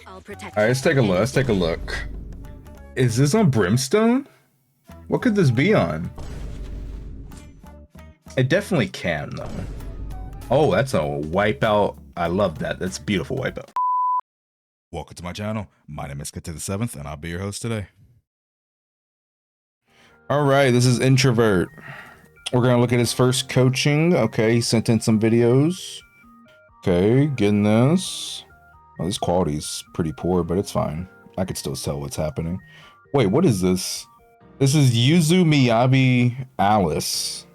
I'll protect All right, let's take a look. Let's take a look. Is this on Brimstone? What could this be on? It definitely can, though. Oh, that's a wipeout. I love that. That's a beautiful wipeout. Welcome to my channel. My name is Kate7th, and I'll be your host today. All right, this is Introvert. We're gonna look at his first coaching. Okay, he sent in some videos. Okay, getting this. Oh, this quality's pretty poor, but it's fine. I could still tell what's happening. Wait, what is this? This is Yuzu Miyabi Alice.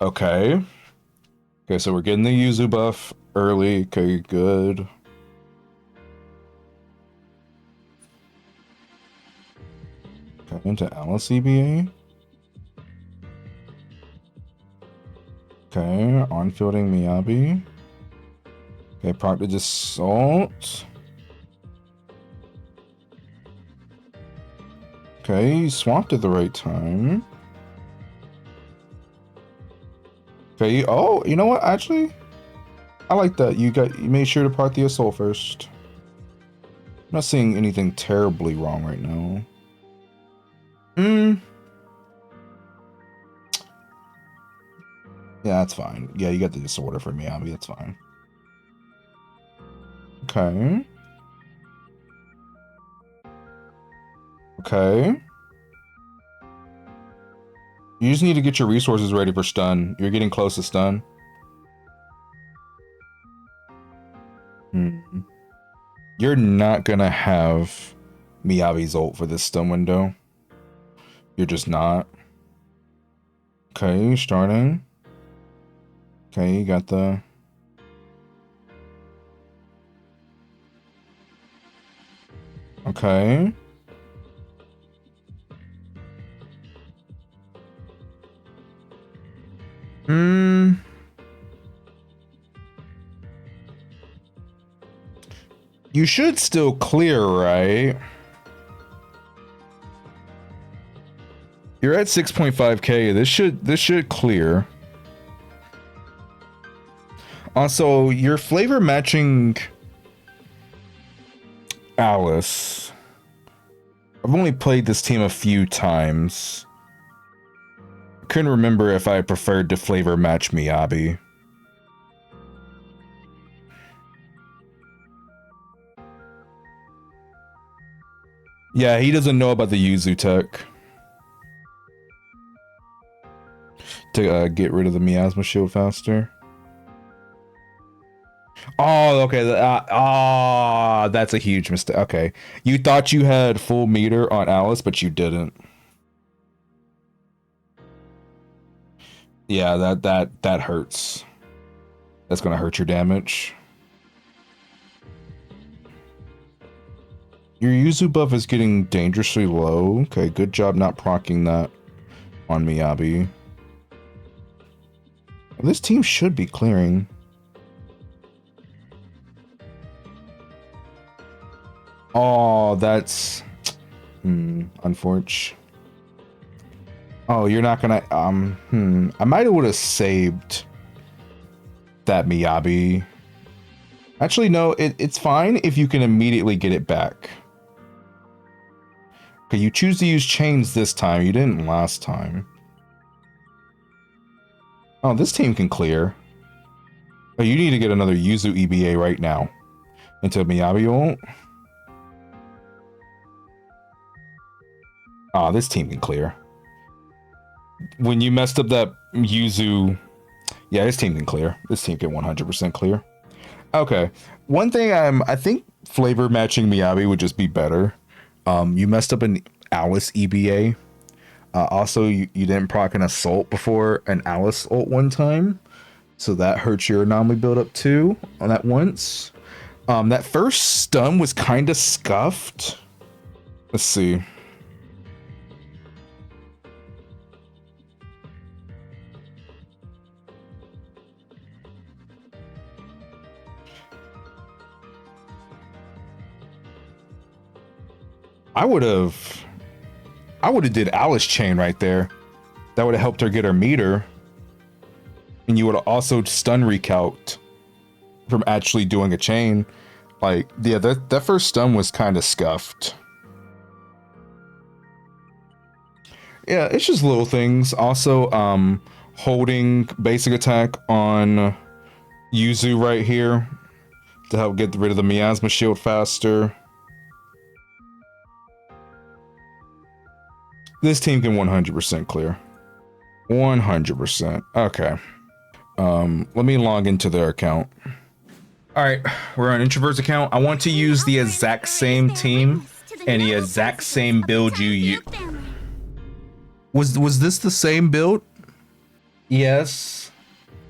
Okay. Okay, so we're getting the Yuzu buff early. Okay, good. Okay, into Alice EBA. Okay, on-fielding Miyabi. Okay, prompted assault. Okay, he swapped at the right time. Okay, oh, you know what? Actually, I like that. You made sure to proc the assault first. I'm not seeing anything terribly wrong right now. Yeah, that's fine. Yeah, you got the disorder for Miyabi. That's fine. Okay. Okay. You just need to get your resources ready for stun. You're getting close to stun. You're not gonna have Miyabi's ult for this stun window. You're just not. Okay, starting. Okay, you got the... Okay. You should still clear, right? You're at 6.5k. This should clear. Also, you're flavor matching Alice. I've only played this team a few times. I couldn't remember if I preferred to flavor match Miyabi. Yeah, he doesn't know about the Yuzu tech. To get rid of the Miasma shield faster. Oh, okay. That's a huge mistake. Okay. You thought you had full meter on Alice, but you didn't. Yeah, that hurts. That's gonna hurt your damage. Your Yuzu buff is getting dangerously low. Okay, good job not proccing that on Miyabi. This team should be clearing. Oh, that's unfortunate. Oh, you're not gonna I might have would have saved that Miyabi. Actually, no, it's fine if you can immediately get it back. Okay, you choose to use chains this time. You didn't last time. Oh, this team can clear. Oh, you need to get another Yuzu EBA right now. Into Miyabi ult. Oh, this team can clear. When you messed up that Yuzu... Yeah, this team can clear. This team can 100% clear. Okay. One thing I think flavor matching Miyabi would just be better. You messed up an Alice EBA. Also, you didn't proc an assault before an Alice ult one time. So that hurts your anomaly buildup too on that once. That first stun was kind of scuffed. Let's see. I would have did Alice chain right there. That would have helped her get her meter. And you would have also stun recalced from actually doing a chain. Like, yeah, that first stun was kind of scuffed. Yeah, it's just little things. Also, holding basic attack on Yuzu right here to help get rid of the miasma shield faster. This team can 100% clear. 100%. Okay. Let me log into their account. All right, we're on Introvert's account. I want to use the exact same team and the exact same build you use. Was this the same build? Yes.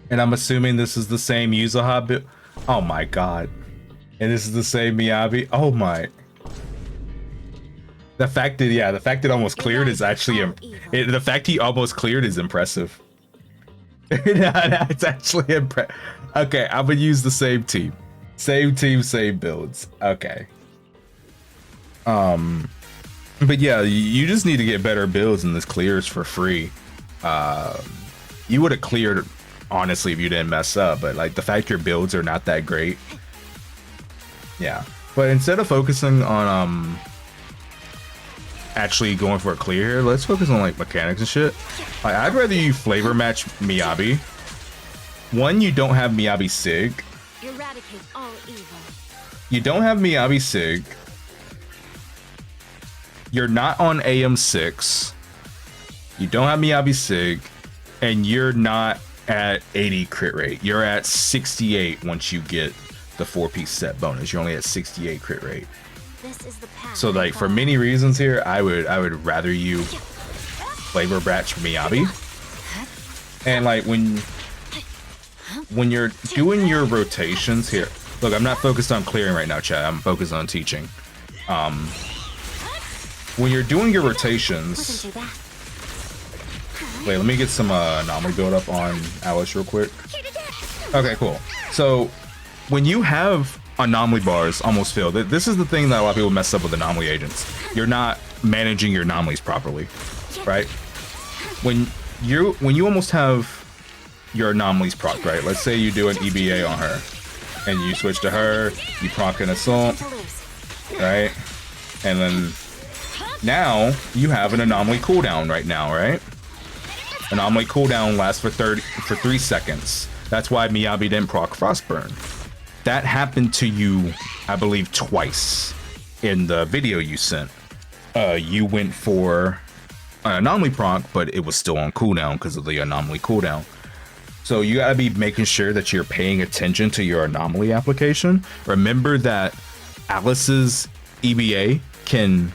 And I'm assuming this is the same Yuzuha build. Oh my god. And this is the same Miyabi. Oh my. The fact that almost cleared is actually the fact he almost cleared is impressive. It's actually impressive. Okay, I'm gonna use the same team. Same team, same builds. Okay. But yeah, you just need to get better builds and this clears for free. You would have cleared, honestly, if you didn't mess up, but like the fact your builds are not that great. Yeah. But instead of focusing on actually going for a clear here, let's focus on like mechanics and shit. Like, I'd rather you flavor match Miyabi. One, you don't have Miyabi Sig. Eradicate all evil. You don't have Miyabi Sig. You're not on AM6. You don't have Miyabi Sig. And you're not at 80 crit rate. You're at 68 once you get the 4-piece set bonus. You're only at 68 crit rate. This is the path. So like for many reasons here, I would rather you flavor batch Miyabi. And like when you're doing your rotations here, look, I'm not focused on clearing right now, chat. I'm focused on teaching. When you're doing your rotations, wait, let me get some anomaly build up on Alice real quick. Okay, cool. So when you have anomaly bars almost filled, this is the thing that a lot of people mess up with anomaly agents. You're not managing your anomalies properly, right? When you almost have your anomalies proc, right? Let's say you do an EBA on her and you switch to her, you proc an assault, right? And then now you have an anomaly cooldown right now, right? Anomaly cooldown lasts for 3 seconds. That's why Miyabi didn't proc Frostburn. That happened to you, I believe, twice in the video you sent. You went for an anomaly proc, but it was still on cooldown because of the anomaly cooldown. So you gotta be making sure that you're paying attention to your anomaly application. Remember that Alice's EBA can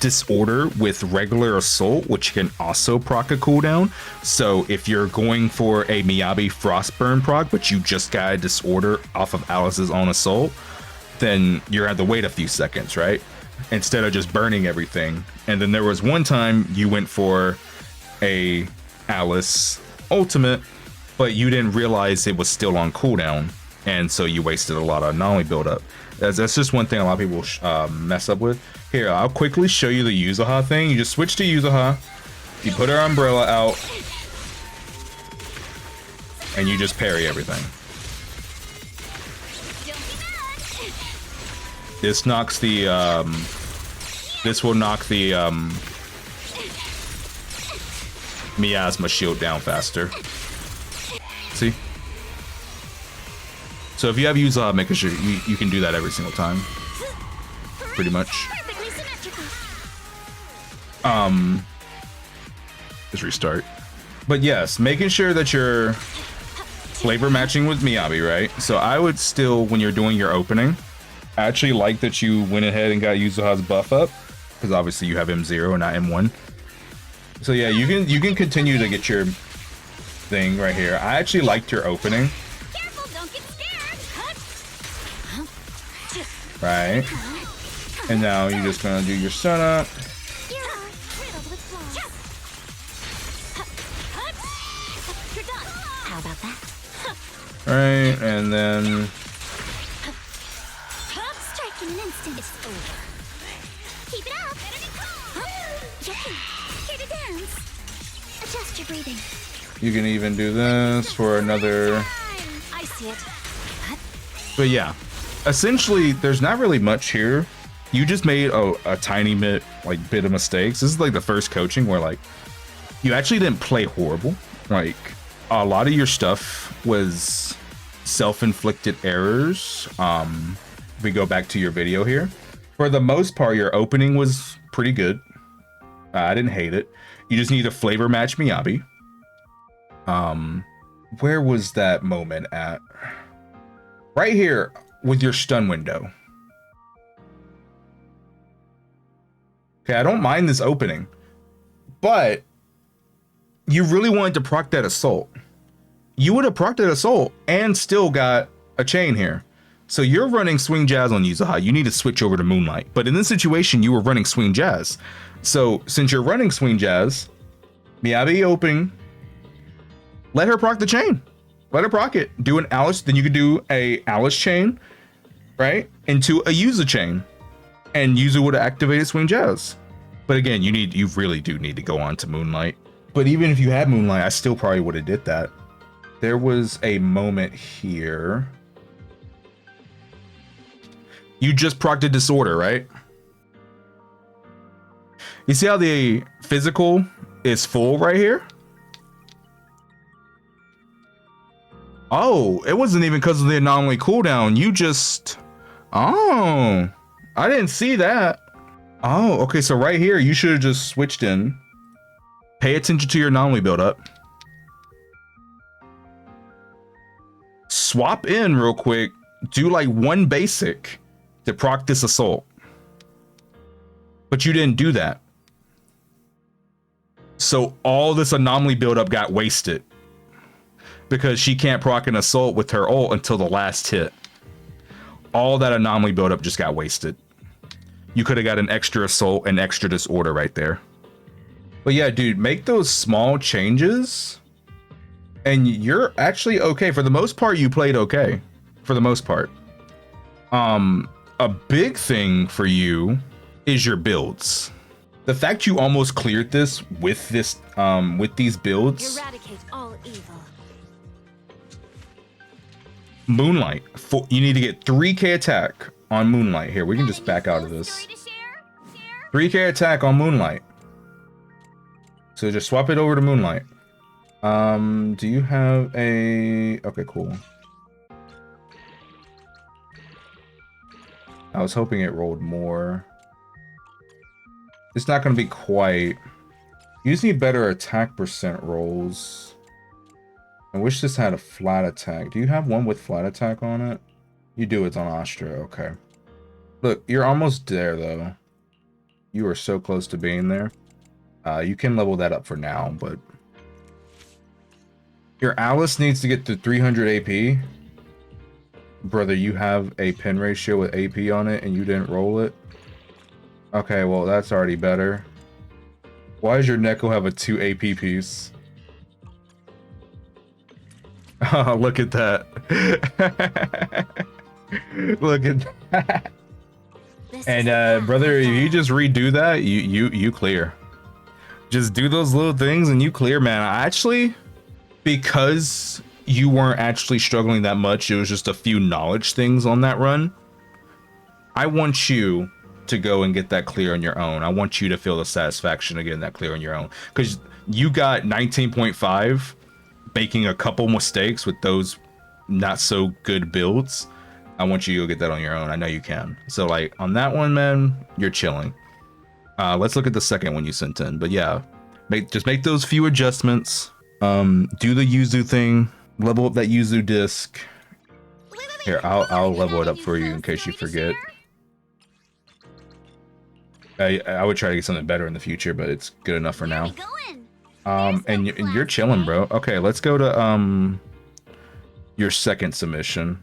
disorder with regular assault, which can also proc a cooldown. So if you're going for a Miyabi Frostburn proc, but you just got a disorder off of Alice's own assault, then you're at to wait a few seconds, right? Instead of just burning everything. And then there was one time you went for a Alice ultimate, but you didn't realize it was still on cooldown, and so you wasted a lot of anomaly buildup. That's just one thing a lot of people mess up with. Here, I'll quickly show you the Yuzuha thing. You just switch to Yuzuha, you put her umbrella out, and you just parry everything. This knocks the this will knock the miasma shield down faster. See? So if you have Yuzuha, make sure you can do that every single time. Pretty much. Just restart. But yes, making sure that you're flavor matching with Miyabi, right? So I would still, when you're doing your opening, I actually like that you went ahead and got Yuzuha's buff up, because obviously you have M0 and not M1. So yeah, you can continue to get your thing right here. I actually liked your opening. Right. And now you're just gonna do your stun up. Right, and then Strike in an instant. It's over. Keep it up. Here to dance. Adjust your breathing. you can even do this for another. I see it. But yeah, essentially, there's not really much here. You just made a tiny bit of mistakes. This is like the first coaching where like you actually didn't play horrible. Like a lot of your stuff was self-inflicted errors. We go back to your video here. For the most part, your opening was pretty good. I didn't hate it. You just need to flavor match Miyabi. Where was that moment at? Right here with your stun window. Okay, I don't mind this opening, but you really wanted to proc that assault. You would have procced that assault and still got a chain here. So you're running swing jazz on Yuzuha. You need to switch over to Moonlight. But in this situation, you were running swing jazz. So since you're running swing jazz, Miyabi opening, let her proc the chain. Let her proc it. Do an Alice, then you could do a Alice chain, right? Into a Yuzu chain. And Yuzu would have activated swing jazz. But again, you really do need to go on to Moonlight. But even if you had Moonlight, I still probably would have did that. There was a moment here. You just procced a disorder, right? You see how the physical is full right here? Oh, it wasn't even because of the anomaly cooldown. You just... Oh, I didn't see that. Oh, okay, so right here, you should have just switched in. Pay attention to your anomaly buildup. Swap in real quick. Do like one basic to proc this assault. But you didn't do that. So all this anomaly buildup got wasted. Because she can't proc an assault with her ult until the last hit. All that anomaly buildup just got wasted. You could have got an extra assault and extra disorder right there. But yeah, dude, make those small changes and you're actually okay. For the most part, you played okay. For the most part. A big thing for you is your builds. The fact you almost cleared this with these builds. Eradicate all evil. Moonlight. You need to get 3k attack on Moonlight. Here, we can just back out of this. 3k attack on Moonlight. So just swap it over to Moonlight. Do you have a... Okay, cool. I was hoping it rolled more. It's not going to be quite... You just need better attack percent rolls. I wish this had a flat attack. Do you have one with flat attack on it? You do, it's on Astra, okay. Look, you're almost there though. You are so close to being there. You can level that up for now, but... Your Alice needs to get to 300 AP. Brother, you have a pin ratio with AP on it and you didn't roll it? Okay, well, that's already better. Why does your Neko have a 2 AP piece? Oh, look at that. Look at that. And brother, if you just redo that, you clear. Just do those little things and you clear, man. Actually, because you weren't actually struggling that much, it was just a few knowledge things on that run. I want you to go and get that clear on your own. I want you to feel the satisfaction of getting that clear on your own. Because you got 19.5, making a couple mistakes with those not so good builds. I want you to go get that on your own. I know you can. So like on that one, man, you're chilling. Let's look at the second one you sent in. But yeah, just make those few adjustments. Do the Yuzu thing. Level up that Yuzu disc. Here, I'll level it up for you in case you forget. I would try to get something better in the future, but it's good enough for now. And you're chilling, bro. Okay, let's go to your second submission.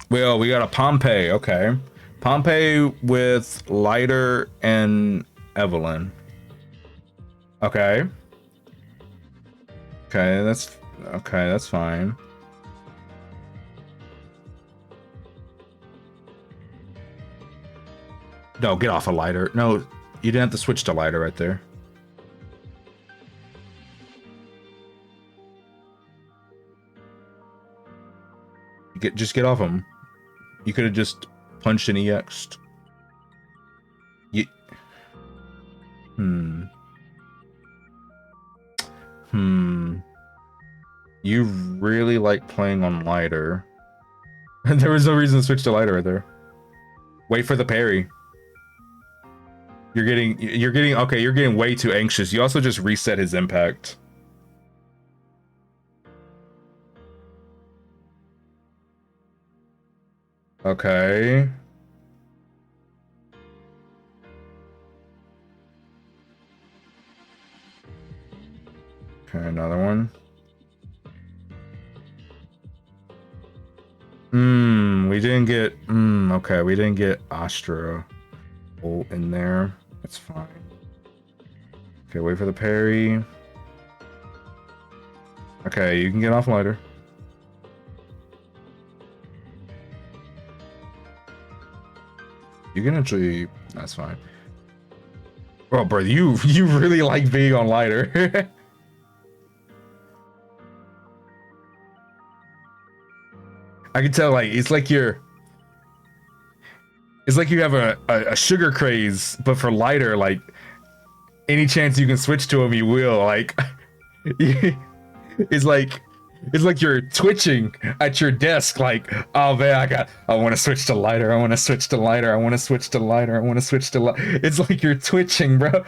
Well, we got a Pompeii. Okay, Pompeii with Lighter and Evelyn. Okay. Okay, that's fine. No, get off a Lighter. No, you didn't have to switch to Lighter right there. Just get off him. You could have just punched and EX'd. You... You really like playing on lighter. There was no reason to switch to lighter right there. Wait for the parry. You're getting way too anxious. You also just reset his impact. Okay. Okay, another one. We didn't get okay, we didn't get Astra ult in there. That's fine. Okay, wait for the parry. Okay, you can get off lighter. You can actually, that's fine. Oh, bro, you really like being on lighter. I can tell, like, it's like you have a sugar craze, but for lighter, like, any chance you can switch to him, you will. Like, it's like you're twitching at your desk, like, oh man, I want to switch to lighter, I want to switch to lighter, I want to switch to lighter, I want to switch to lighter. It's like you're twitching, bro.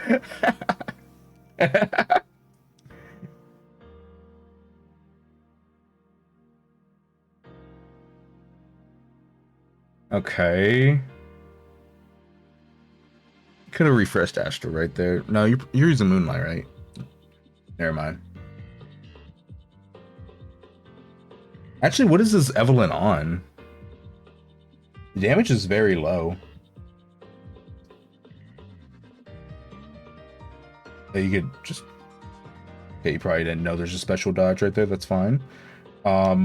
Okay. Could have refreshed Astra right there. No, you're using Moonlight, right? Never mind. Actually, what is this Evelyn on? The damage is very low. Yeah, you could just... Okay, you probably didn't know there's a special dodge right there. That's fine. Oh,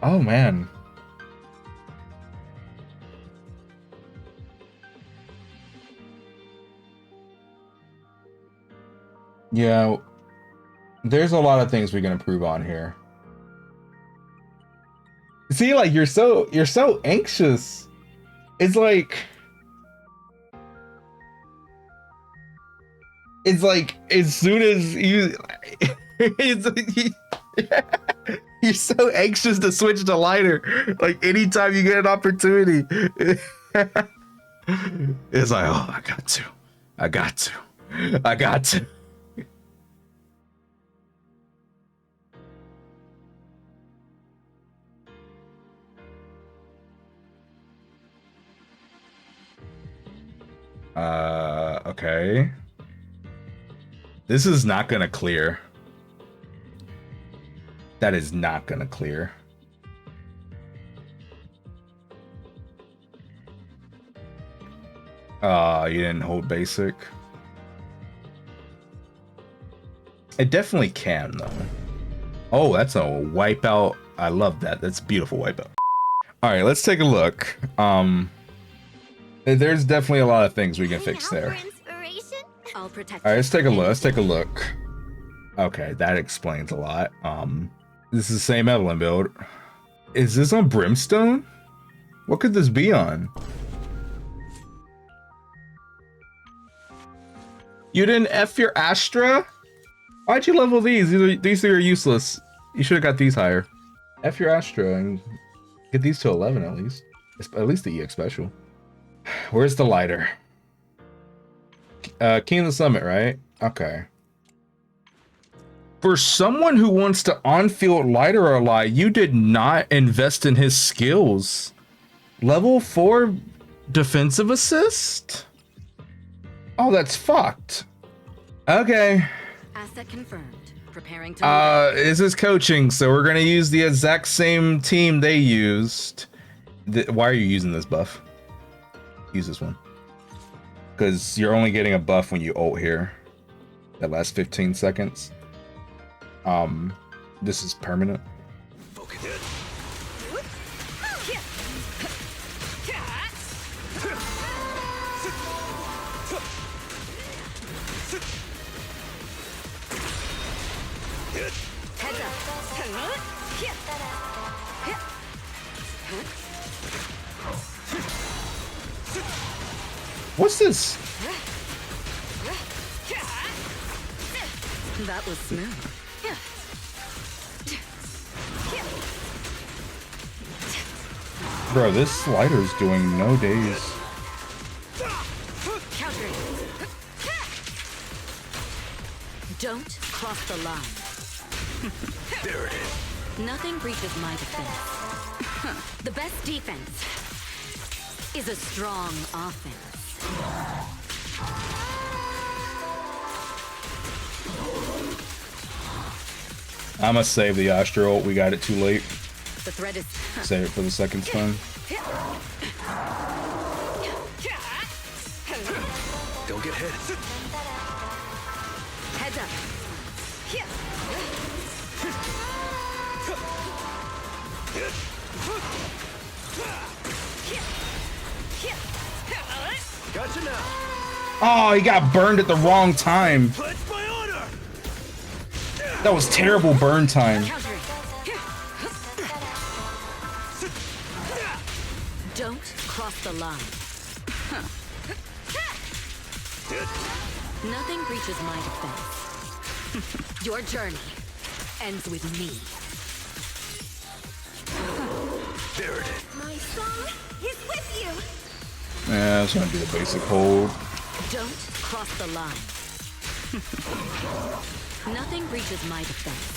man. Yeah, there's a lot of things we can improve on here. See, like, you're so anxious. It's like as soon as you you're so anxious to switch to lighter. Like, anytime you get an opportunity, it's like, oh, I got to. Okay. This is not gonna clear. That is not gonna clear. You didn't hold basic. It definitely can, though. Oh, that's a wipeout. I love that. That's a beautiful wipeout. All right, let's take a look. There's definitely a lot of things we can fix there. All right, let's take a look. Let's take a look. Okay, that explains a lot. This is the same Evelyn build. Is this on Brimstone? What could this be on? You didn't F your Astra? Why'd you level these? These are useless. You should have got these higher. F your Astra and get these to 11 at least. At least the EX special. Where's the lighter? King of the Summit, right? Okay. For someone who wants to on-field lighter a lot, you did not invest in his skills. Level 4 defensive assist? Oh, that's fucked. Okay. Asset confirmed. Preparing to this is coaching, so we're gonna use the exact same team they used. Why are you using this buff? Use this one. Because you're only getting a buff when you ult here. That last 15 seconds. This is permanent. What's this? That was smooth. Bro, this slider's doing no days. Countering. Don't cross the line. There it is. Nothing breaches my defense. The best defense is a strong offense. I must save the Astra ult. We got it too late. The threat is Save it for the second stun. Don't get hit. heads up. Gotcha now. Oh, he got burned at the wrong time. Pledge my honor. That was terrible burn time. Countering. Don't cross the line. Nothing breaches my defense. Your journey ends with me. There it is. My song is with you. Yeah, it's gonna be the basic hold. Don't cross the line. Nothing breaches my defense.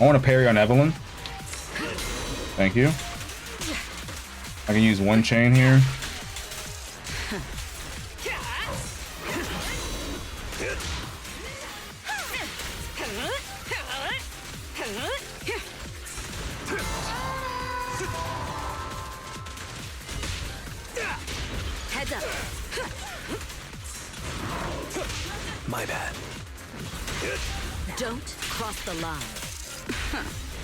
I want to parry on Evelyn. Thank you. I can use one chain here. Heads up. My bad. Don't cross the line.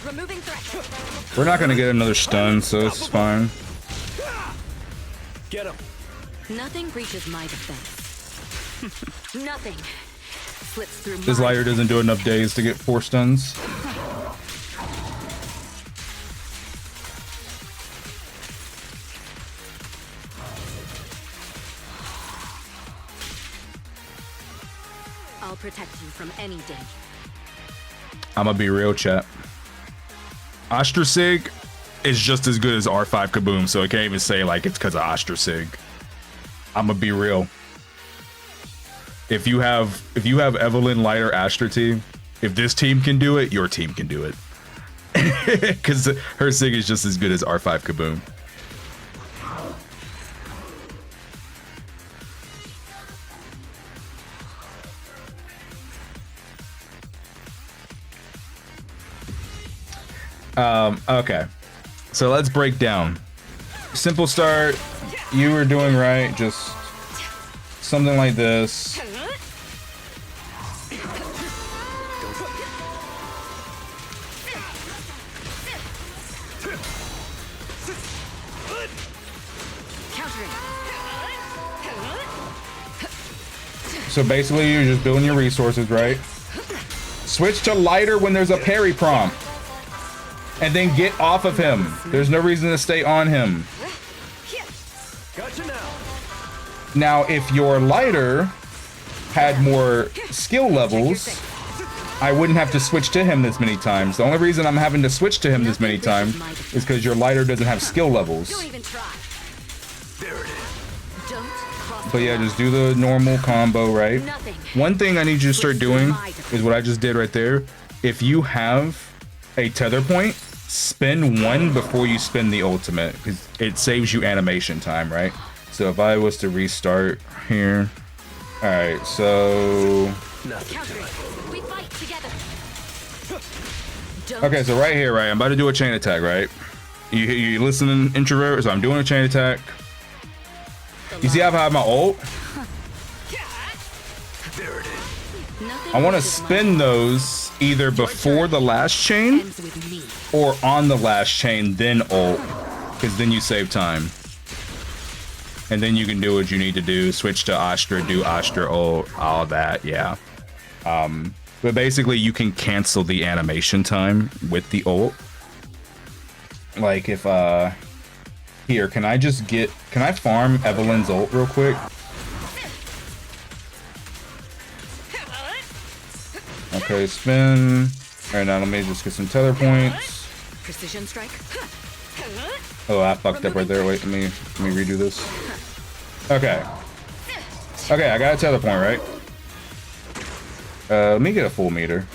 Removing threat. We're not gonna get another stun, so it's fine. Get him. Nothing breaches my defense. Nothing slips through This my lighter doesn't do enough days to get 4 stuns. I'll protect you from any danger. I'm gonna be real, chat. Astra Sig is just as good as R5 Kaboom, so I can't even say like it's because of Astra Sig. I'm gonna be real. If you have Evelyn, Lighter, Astra team, if this team can do it, your team can do it. Because her Sig is just as good as R5 Kaboom. Okay, so let's break down. Simple start, you were doing right, just something like this. Countering. So basically you're just building your resources, right? Switch to lighter when there's a parry prompt. And then get off of him. There's no reason to stay on him. Gotcha now. Now, if your lighter had more skill levels, I wouldn't have to switch to him this many times. The only reason I'm having to switch to him this many times is because your lighter doesn't have skill levels. Don't even try. There it is. Don't cross But yeah, just do the normal combo, right? Nothing. One thing I need you to start doing is what I just did right there. If you have a tether point, spin one before you spin the ultimate, because it saves you animation time, right? So if I was to restart here, all right, so Nothing to Countering. it. We fight together. Don't okay, so right here, right, I'm about to do a chain attack, right? You listening, introvert? So I'm doing a chain attack. You see how I have my ult? There it is. Nothing I want to breaches my spin those either before the last chain ends with me. or on the last chain, then ult, because then you save time. And then you can do what you need to do, switch to Astra, do Astra ult, all that, yeah. But basically, you can cancel the animation time with the ult. Like if here, can I farm Evelyn's ult real quick? Okay, spin. Alright, now let me just get some tether points. Precision strike. Oh, I fucked up right there. Wait, let me redo this. Okay. Okay, I got a tether point, right? Let me get a full meter.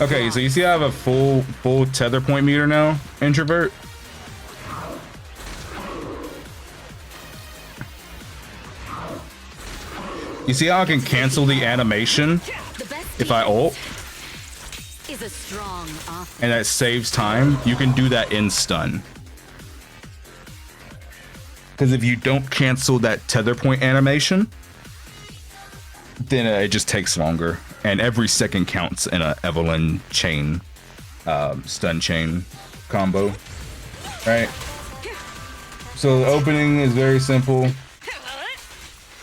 Okay, so you see I have a full tether point meter now, introvert. You see how I can cancel the animation if I ult? Is a strong offense. And that saves time. You can do that in stun. Because if you don't cancel that tether point animation, then it just takes longer. And every second counts in a Evelyn chain, stun chain combo. Right? So the opening is very simple.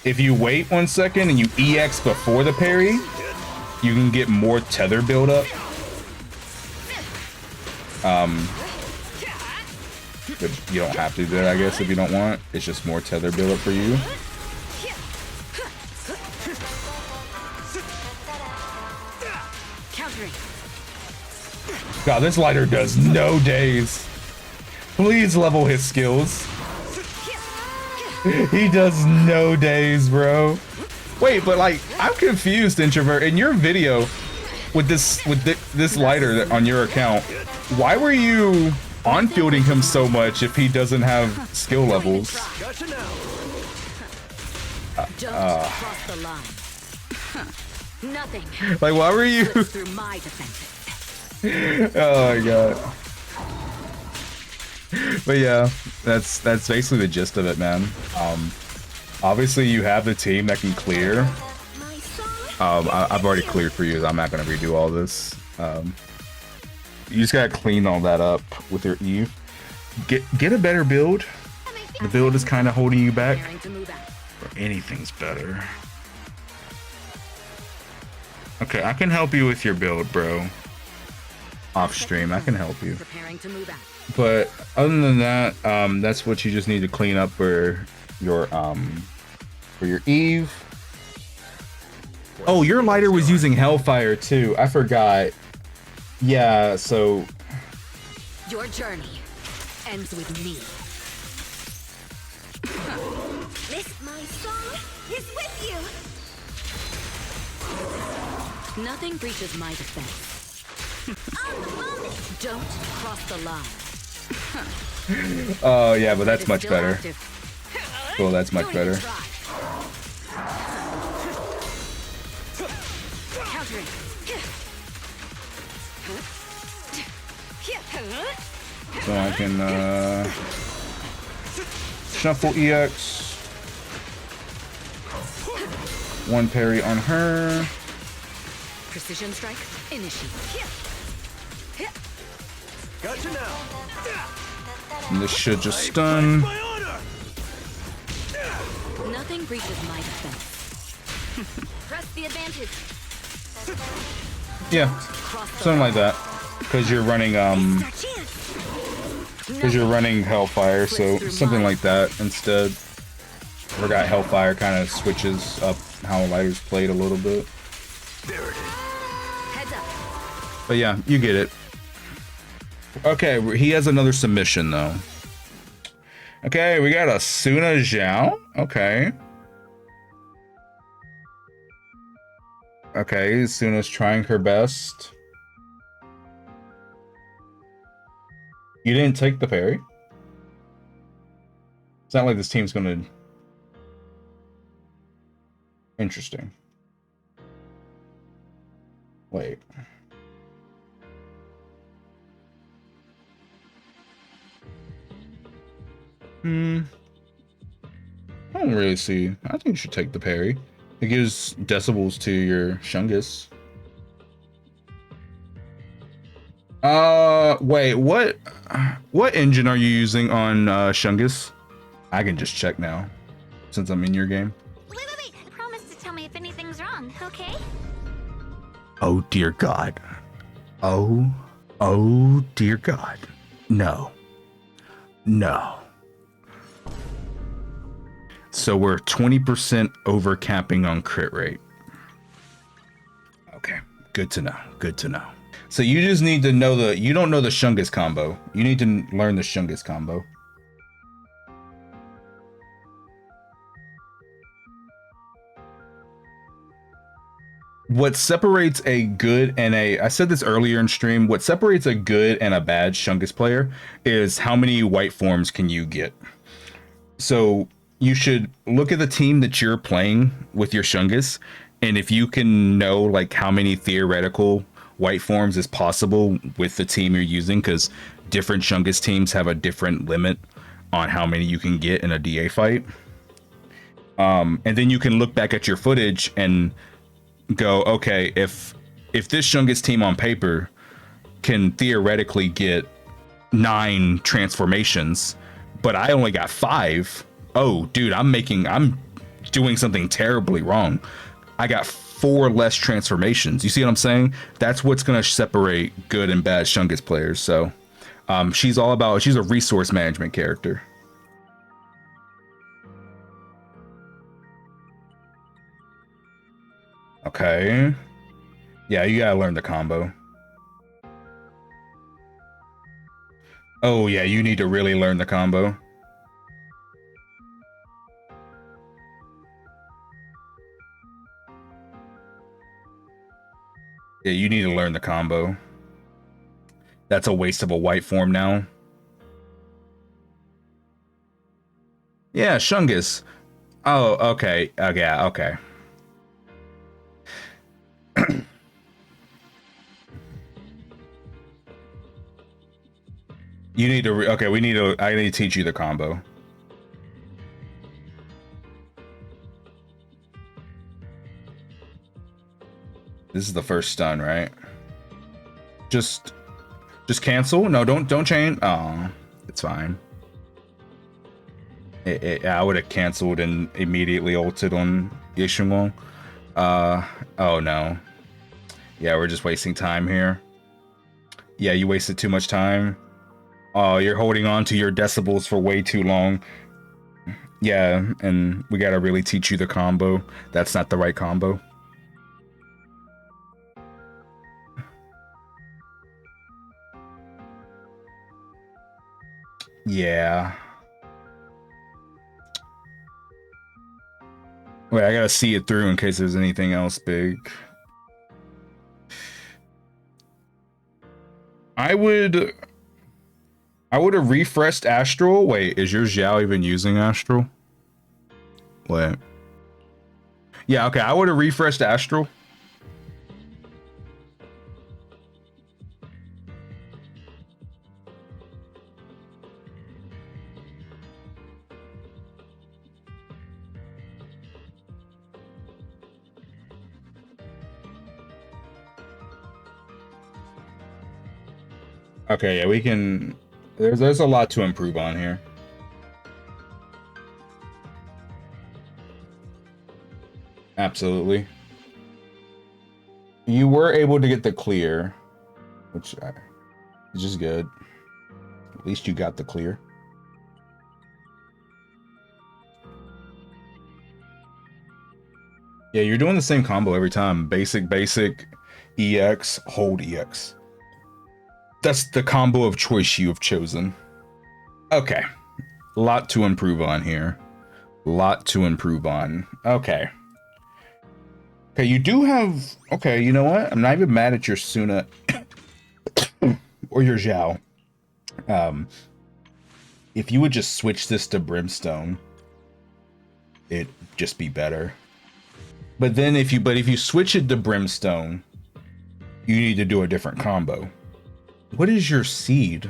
If you wait 1 second and you EX before the parry, you can get more tether build up. But you don't have to do that, I guess, if you don't want. It's just more tether build up for you. Countering. God, this lighter does no days. Please level his skills. He does no days, bro. Wait, but like, I'm confused, introvert. In your video with this lighter on your account, why were you on fielding him so much if he doesn't have skill levels? Gotcha now. Don't cross the line. Nothing. Like, why were you? Through my defenses. Oh my god. But yeah, that's basically the gist of it, man. Obviously you have the team that can clear. I've already cleared for you. I'm not gonna redo all this. You just gotta clean all that up with your Eve. Get a better build. The build is kind of holding you back. Or anything's better. Okay, I can help you with your build, bro. Off stream, I can help you. Preparing to move out. But other than that, that's what you just need to clean up for your Eve. Oh, your lighter was using Hellfire too. I forgot. Yeah, so Your journey ends with me. This my song is with you. Nothing breaches my defense. Don't cross the line. oh yeah, but that's It is much still better. active. Well, that's much Don't even better. try. Countering. So I can shuffle EX. One parry on her. Precision strike. Initiate. Gotcha now. And this should just stun. My honor. Nothing breaches my defense. Press the advantage. Yeah, Cross the something like that. Because you're running Hellfire, so something like that instead. I forgot Hellfire kind of switches up how lighters played a little bit. There it is. Heads up. But yeah, you get it. Okay, he has another submission though. Okay, we got a Suna Zhao. Okay. Okay, Suna's trying her best. You didn't take the parry? It's not like this team's gonna... Interesting. Wait. I don't really see. I think you should take the parry. It gives decibels to your Shungus. Wait, what engine are you using on Shungus? I can just check now, since I'm in your game. Wait. Promise to tell me if anything's wrong. Oh dear God. Oh dear God. No. No. So we're 20% over capping on crit rate. Okay, good to know. Good to know. So you just need to know you don't know the Shungus combo. You need to learn the Shungus combo. What separates a good and I said this earlier in stream, what separates a good and a bad Shungus player is how many white forms can you get. So you should look at the team that you're playing with your Shungus, and if you can know like how many theoretical white forms is possible with the team you're using, because different Shungus teams have a different limit on how many you can get in a DA fight. And then you can look back at your footage and go, okay, if this Shungus team on paper can theoretically get 9 transformations, but I only got 5. Oh, dude, I'm doing something terribly wrong. I got 4 less transformations. You see what I'm saying? That's what's gonna separate good and bad Shungus players. So she's a resource management character. Okay. Yeah, you gotta learn the combo. Oh yeah, you need to really learn the combo. Yeah, you need to learn the combo. That's a waste of a white form now. Yeah, Shungus. Oh, okay. Okay, okay. You need to, okay, I need to teach you the combo. This is the first stun, right? Just cancel. No, don't chain. Oh, it's fine. I would have canceled and immediately ulted on Yishunwon. Oh no. Yeah, we're just wasting time here. Yeah, you wasted too much time. Oh, you're holding on to your decibels for way too long. Yeah, and we gotta really teach you the combo. That's not the right combo. Yeah. Wait, I gotta see it through in case there's anything else big. I would have refreshed Astral. Wait, is your Xiao even using Astral? Wait. Yeah, okay, I would have refreshed Astral. Okay, yeah, we can. There's a lot to improve on here. Absolutely. You were able to get the clear, which is just good. At least you got the clear. Yeah, you're doing the same combo every time. Basic, EX, hold EX. That's the combo of choice you have chosen. Okay. A lot to improve on here. Lot to improve on. Okay. Okay, you do have... Okay, you know what? I'm not even mad at your Suna or your Xiao. If you would just switch this to Brimstone, it'd just be better. But then if you switch it to Brimstone, you need to do a different combo. What is your seed?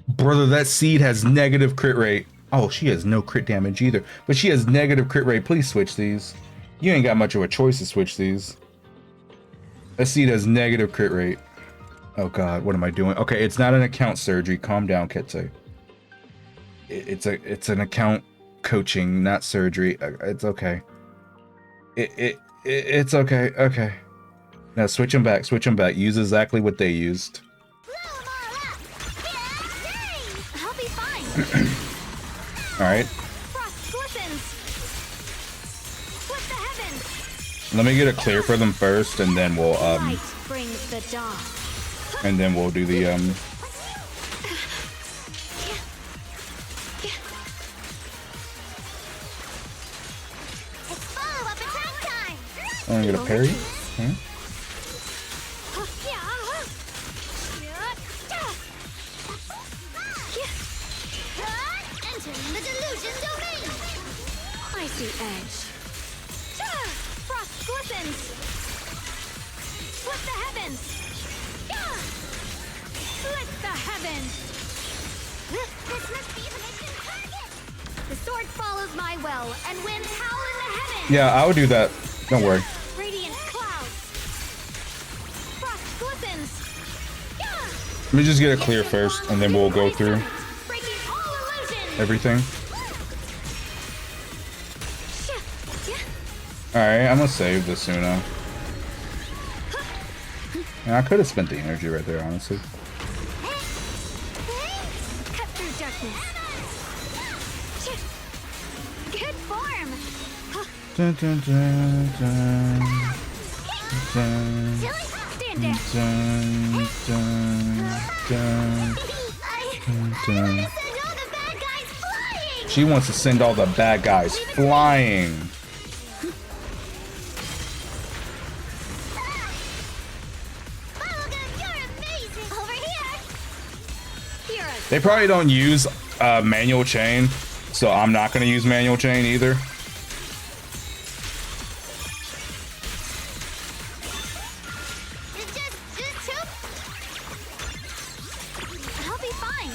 Brother, that seed has negative crit rate. Oh, she has no crit damage either, but she has negative crit rate. Please switch these. You ain't got much of a choice to switch these. That seed has negative crit rate. Oh God, what am I doing? Okay, it's not an account surgery. Calm down, Ketse. It's an account coaching, not surgery. It's okay. It's okay. Okay. Now switch them back. Switch them back. Use exactly what they used. I'll be fine. All right. Frost glistens. Split the heavens. Let me get a clear for them first, and then we'll Light brings the dawn. do the It's follow-up attack time. I'm gonna get a parry. Hmm? Entering the delusion domain. Icy edge. Frost glistens. Split the heavens. Split the heavens. This must be the mission target. The sword follows my will and wins howl in the heavens. Yeah, I would do that. Don't worry. Radiant clouds. Frost glistens. Let me just get a clear first, and then we'll go through Breaking all illusions. everything. All right, I'm gonna save the Suna. And I could have spent the energy right there, honestly. Cut through darkness. Good form. Dun, dun, dun, dun, dun, Stand down. dun, dun, dun. Send all the bad guys flying. She wants to send all the bad guys flying. Bubblegum, you're amazing. Over here. They probably don't use manual chain, so I'm not going to use manual chain either. It's just two. I'll be fine.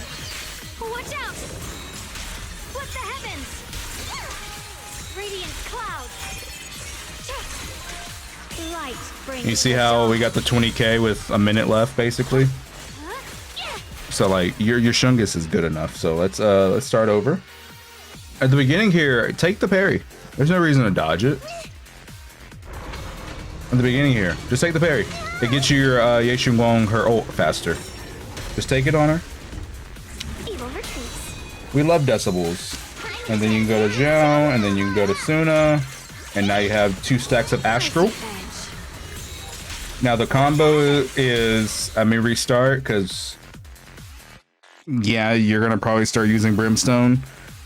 Watch out. Split the heavens. Radiant clouds. Light brings You see the how dawn. we got the 20k with a minute left, basically? Yeah. So like your Shungus is good enough. So let's start over. At the beginning here, take the parry. There's no reason to dodge it. At the beginning here, just take the parry. It gets you your Yexing Wong her ult faster. Just take it on her. Evil retreats. We love decibels. And then you can go to Zhao, and then you can go to Suna, and now you have 2 stacks of Astral. Edge. Now the combo is, I mean, restart, because yeah, you're gonna probably start using Brimstone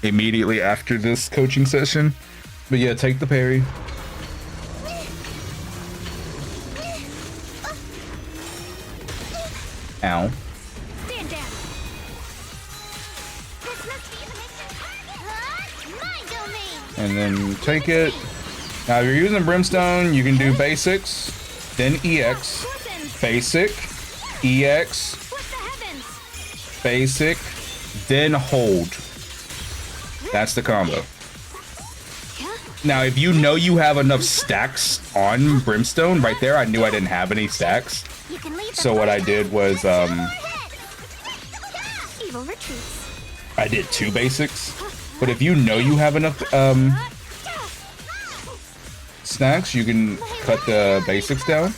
immediately after this coaching session. But yeah, take the parry. Ow. Stand down. This must be the mission target. My domain. And then take it. Now if you're using Brimstone, you can do basics, then EX, Glistens. basic, EX, Split the heavens. basic, then hold. That's the combo. Now, if you know you have enough stacks on Brimstone, right there, I knew I didn't have any stacks. You can leave the So what I did was, Evil retreats. I did 2 basics. But if you know you have enough snacks, you can cut the basics down.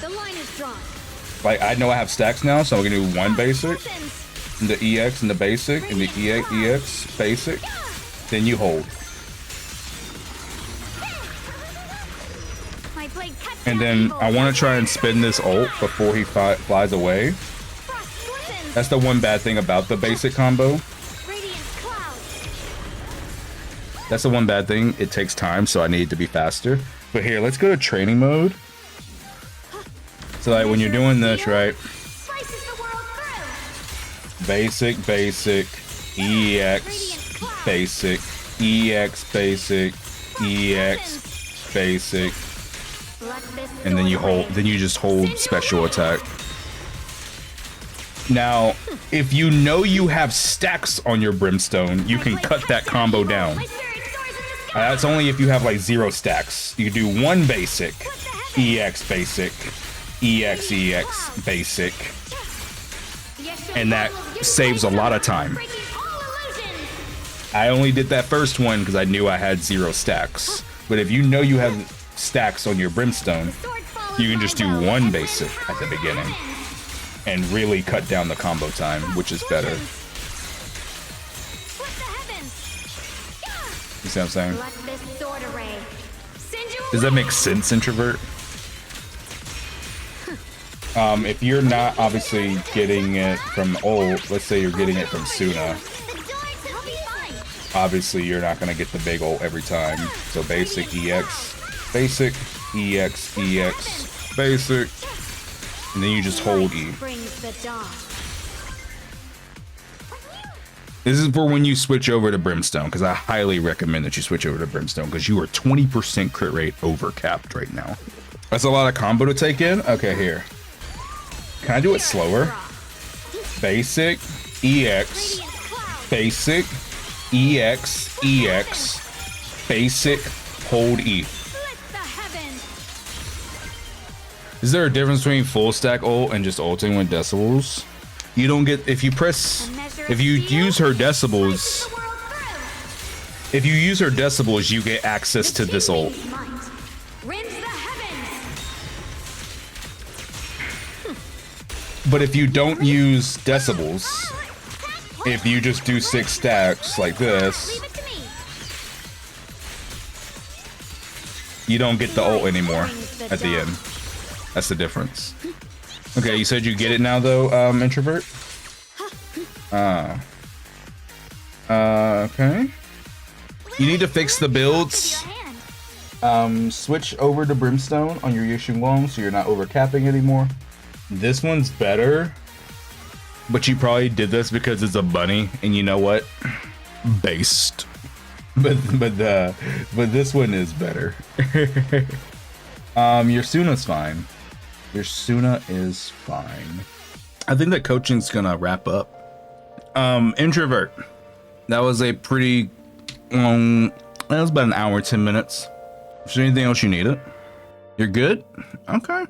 The line is drawn. Like, I know I have stacks now, so I'm gonna do 1 basic, Glistens. and the EX and the basic, and the EX basic, then you hold. My blade cuts And down then evil. I want to try and spin this ult before he flies away. Frost glistens. That's the one bad thing about the basic combo. Radiant clouds. That's the one bad thing. It takes time, so I need to be faster. But here, let's go to training mode. So like when you're doing this, right? Slices the world through. Basic, basic, EX, basic, EX, basic, EX, basic, Let this and then you sword hold. away. Then you just hold special attack. Now, if you know you have stacks on your Brimstone, you can cut that combo down. My spirit soars in the sky. That's only if you have like 0 stacks. You can do 1 basic, EX basic, EX basic, and that saves a lot of time. Breaking all illusions. I only did that first one because I knew I had 0 stacks. But if you know you have stacks on your brimstone, Sword follows you can my just do will, one and basic win at the power beginning happens. and really cut down the combo time, which is better. Split the heavens. Yeah. You see what I'm saying? Let this sword array send you Does that away. make sense, introvert? If you're not obviously getting it from ult, let's say you're getting it from Suna, The dogs will be fine. obviously you're not going to get the big ult every time. So basic EX, basic EX, EX, basic, and then you just hold E. Brings the dawn. This is for when you switch over to Brimstone, because I highly recommend that you switch over to Brimstone, because you are 20% crit rate over capped right now. That's a lot of combo to take in. Okay, here. Can I do it slower? Basic, EX, Radiant cloud. basic, EX, EX, basic, hold E. Split the heavens. Is there a difference between full stack ult and just ulting with decibels? You don't get, if you press, if you use her decibels, Slices the world through. if you use her decibels, you get access to this ult. Might. Rends the heavens. But if you don't use decibels, if you just do 6 stacks like this, Leave it to me. you don't get the ult anymore at the end. That's the difference. Okay, you said you get it now though, introvert? Okay. You need to fix the builds. Your hand. Switch over to Brimstone on your Yushin Wong so you're not overcapping anymore. This one's better, but you probably did this because it's a bunny, and you know what? Based. But this one is better. Your Suna's fine. Your Suna is fine. I think that coaching's gonna wrap up. Introvert. That was a pretty long. That was about an hour, 10 minutes. Is there anything else you needed? You're good? Okay.